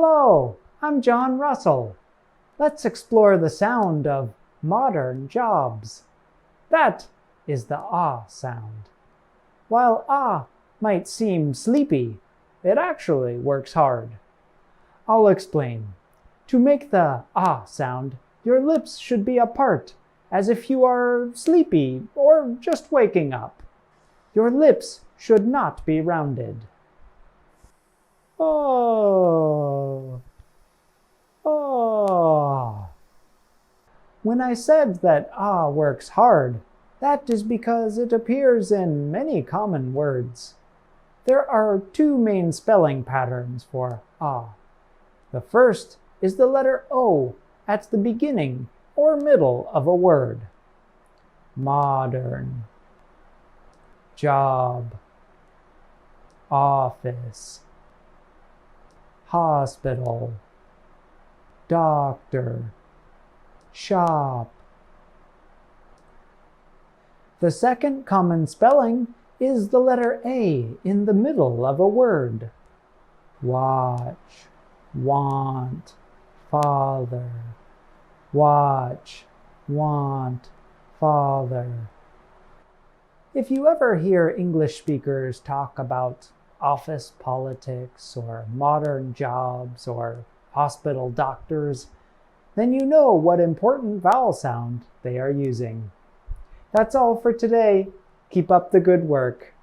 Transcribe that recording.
Hello, I'm John Russell. Let's explore the sound of modern jobs. That is the ah sound. While ah might seem sleepy, it actually works hard. I'll explain. To make the ah sound, your lips should be apart, as if you are sleepy or just waking up. Your lips should not be rounded. Oh. Oh. When I said that ah works hard, that is because it appears in many common words. There are two main spelling patterns for ah. The first is the letter O at the beginning or middle of a word. Modern, job, office, hospital, doctor, shop. The second common spelling is the letter A in the middle of a word. Watch, want, father. Watch, want, father. If you ever hear English speakers talk about office politics or modern jobs or hospital doctors, then you know what important vowel sound they are using. That's all for today. Keep up the good work.